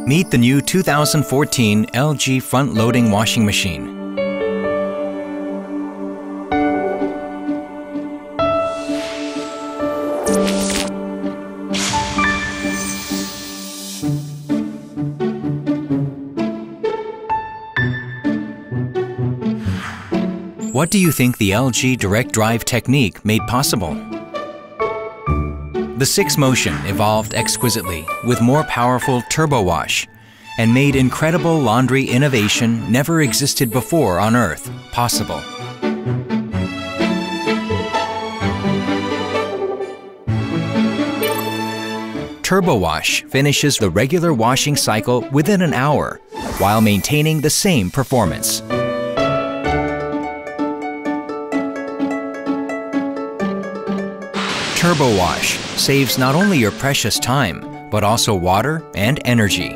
Meet the new 2014 LG front-loading washing machine. What do you think the LG Direct Drive technique made possible? The 6Motion evolved exquisitely with more powerful turbo wash and made incredible laundry innovation never existed before on Earth possible. Turbo Wash finishes the regular washing cycle within an hour while maintaining the same performance. Turbo Wash saves not only your precious time, but also water and energy.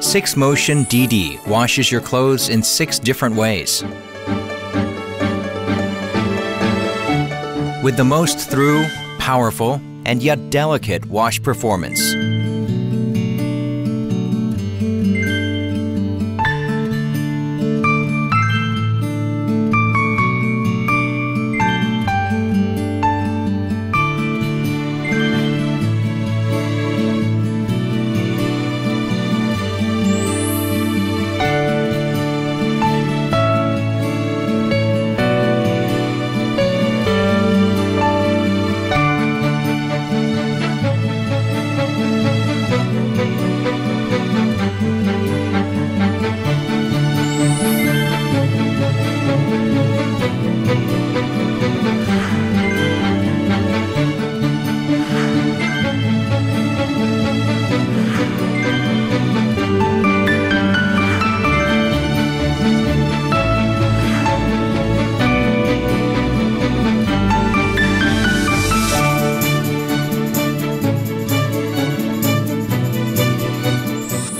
Six Motion DD washes your clothes in 6 different ways. With the most thorough, powerful, and yet delicate wash performance.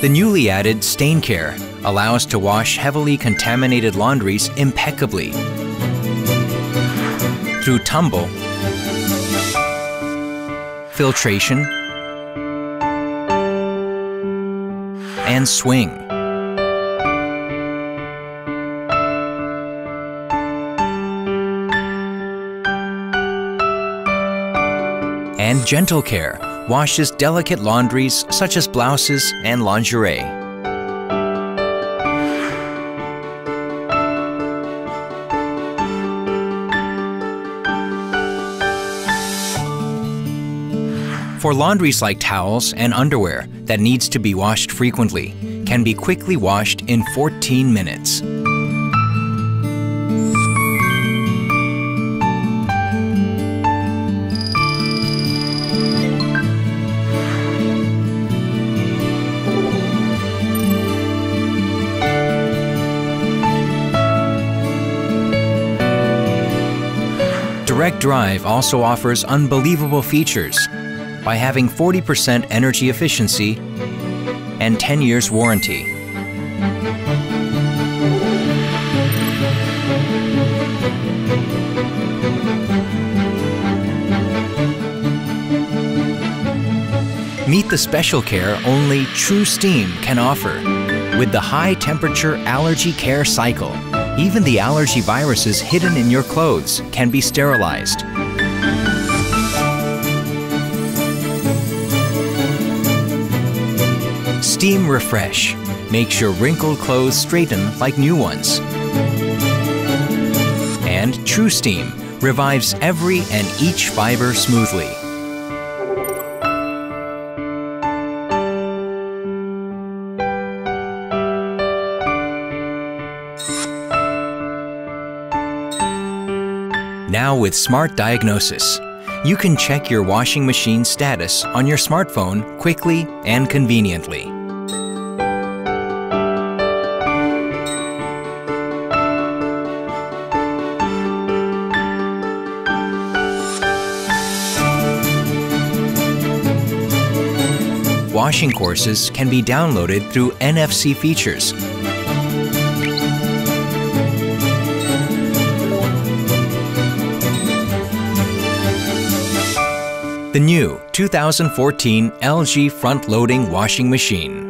The newly added Stain Care allows to wash heavily contaminated laundries impeccably through tumble, filtration, and swing. And Gentle Care washes delicate laundries such as blouses and lingerie. For laundries like towels and underwear that needs to be washed frequently, can be quickly washed in 14 minutes. Direct Drive also offers unbelievable features by having 40% energy efficiency and 10 years warranty. Meet the special care only True Steam can offer with the high temperature allergy care cycle. Even the allergy viruses hidden in your clothes can be sterilized. Steam Refresh makes your wrinkled clothes straighten like new ones. And True Steam revives every and each fiber smoothly. Now with Smart Diagnosis, you can check your washing machine status on your smartphone quickly and conveniently. Washing courses can be downloaded through NFC features. The new 2014 LG front-loading washing machine.